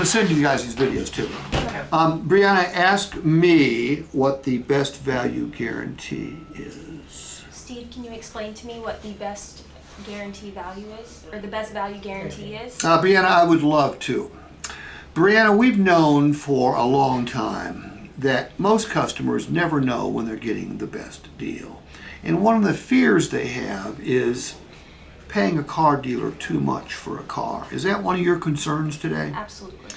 to send you guys these videos too. Okay. Brianna, ask me what the best value guarantee is. Steve, can you explain to me what the best guarantee value is, or the best value guarantee is? Brianna, I would love to. Brianna, we've known for a long time that most customers never know when they're getting the best deal. And one of the fears they have is paying a car dealer too much for a car. Is that one of your concerns today? Absolutely.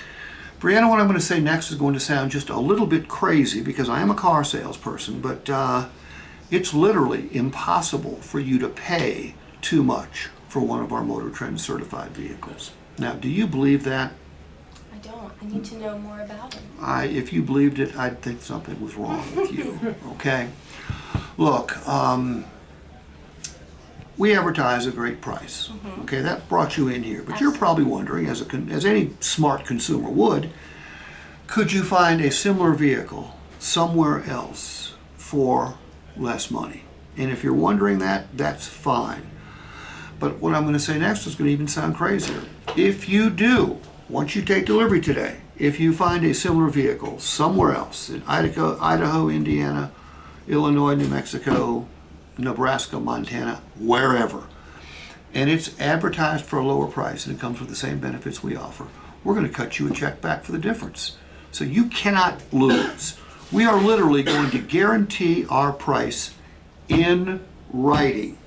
Brianna, what I'm going to say next is going to sound just a little bit crazy because I am a car salesperson, but it's literally impossible for you to pay too much for one of our Motor Trend certified vehicles. Now, do you believe that? I don't. I need to know more about it. If you believed it, I'd think something was wrong with you, okay? Look, we advertise a great price, okay? That brought you in here, but you're probably wondering, as any smart consumer would, could you find a similar vehicle somewhere else for less money? And if you're wondering that, that's fine. But what I'm going to say next is going to even sound crazier. If you do, once you take delivery today, if you find a similar vehicle somewhere else in Idaho, Indiana, Illinois, New Mexico, Nebraska, Montana, wherever, and it's advertised for a lower price and it comes with the same benefits we offer, we're going to cut you a check back for the difference. So you cannot lose. We are literally going to guarantee our price in writing.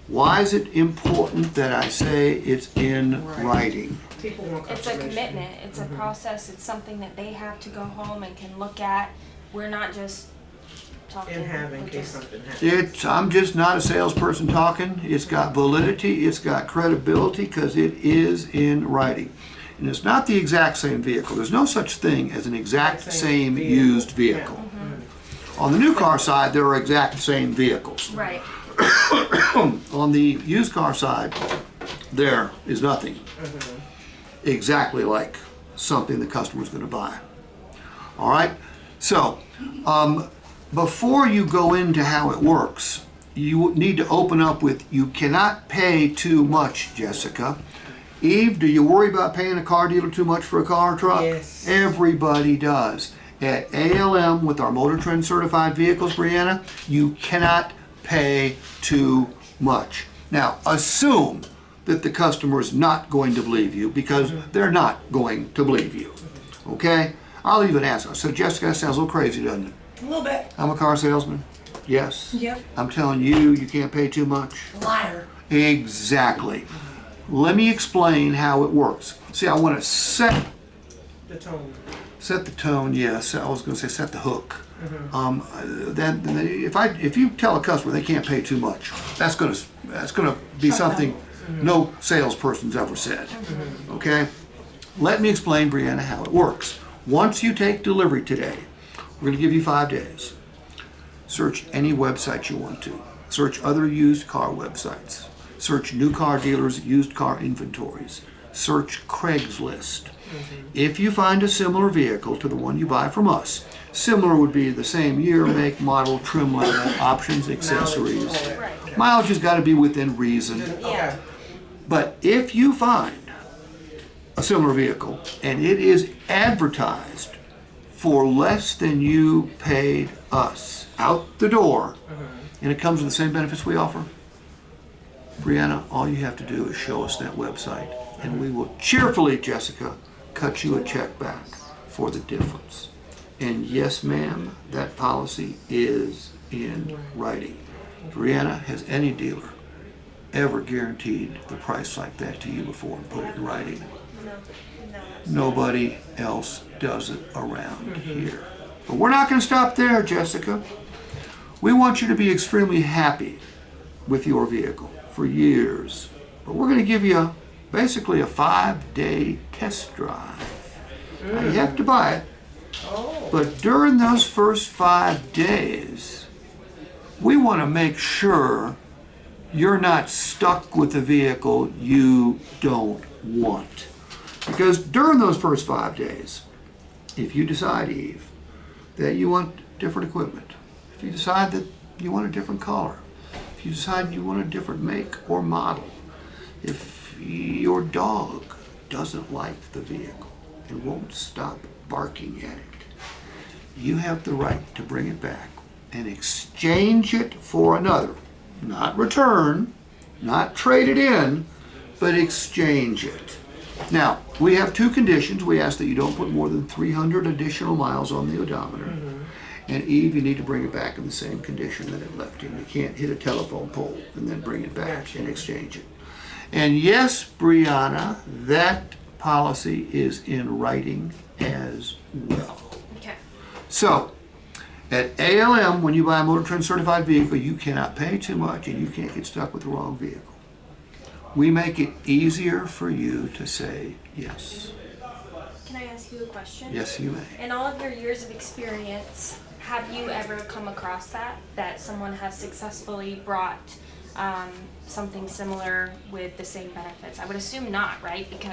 Why is it important that I say it's in writing? People want It's a confirmation. commitment. It's a process. It's something that they have to go home and can look at. We're not just talking. In have in we're case just- something happens. I'm just not a salesperson talking. It's got validity, it's got credibility, because it is in writing. And it's not the exact same vehicle. There's no such thing as an exact same vehicle. used vehicle. On the new car side, there are exact same vehicles. Right. On the used car side, there is nothing exactly like something the customer's going to buy. All right? So, before you go into how it works, you need to open up with, you cannot pay too much, Jessica. Eve, do you worry about paying a car dealer too much for a car or truck? Yes. Everybody does. At ALM, with our Motor Trend certified vehicles, Brianna, you cannot pay too much. Now, assume that the customer is not going to believe you, because they're not going to believe you. Okay? I'll even ask. So, Jessica, that sounds a little crazy, doesn't it? A little bit. I'm a car salesman. Yes. Yep. I'm telling you, you can't pay too much. Liar. Exactly. Let me explain how it works. See, I want to set The tone. the tone. Yes, I was going to say set the hook. Then if you tell a customer they can't pay too much, that's going to be something no salesperson's ever said. Okay. Let me explain, Brianna, how it works. Once you take delivery today, we're going to give you 5 days. Search any website you want to. Search other used car websites. Search new car dealers' used car inventories. Search Craigslist. If you find a similar vehicle to the one you buy from us, similar would be the same year, make, model, trim level, options, accessories. Right. Mileage has got to be within reason. Okay. But if you find a similar vehicle and it is advertised for less than you paid us out the door, and it comes with the same benefits we offer, Brianna, all you have to do is show us that website, and we will cheerfully, Jessica, cut you a check back for the difference. And yes, ma'am, that policy is in writing. Brianna, has any dealer ever guaranteed the price like that to you before and put it in writing? Nobody else does it around here. But we're not going to stop there, Jessica. We want you to be extremely happy with your vehicle for years. But we're going to give you basically a 5-day test drive. Now, you have to buy it, but during those first 5 days, we want to make sure you're not stuck with a vehicle you don't want. Because during those first 5 days, if you decide, Eve, that you want different equipment, if you decide that you want a different color, if you decide you want a different make or model, if your dog doesn't like the vehicle, and won't stop barking at it, you have the right to bring it back and exchange it for another. Not return, not trade it in, but exchange it. Now, we have two conditions. We ask that you don't put more than 300 additional miles on the odometer. And Eve, you need to bring it back in the same condition that it left in. You can't hit a telephone pole and then bring it back and exchange it. And yes, Brianna, that policy is in writing as well. Okay. So, at ALM, when you buy a Motor Trend certified vehicle, you cannot pay too much and you can't get stuck with the wrong vehicle. We make it easier for you to say yes. Can I ask you a question? Yes, you may. In all of your years of experience, have you ever come across that someone has successfully brought something similar with the same benefits? I would assume not, right? Because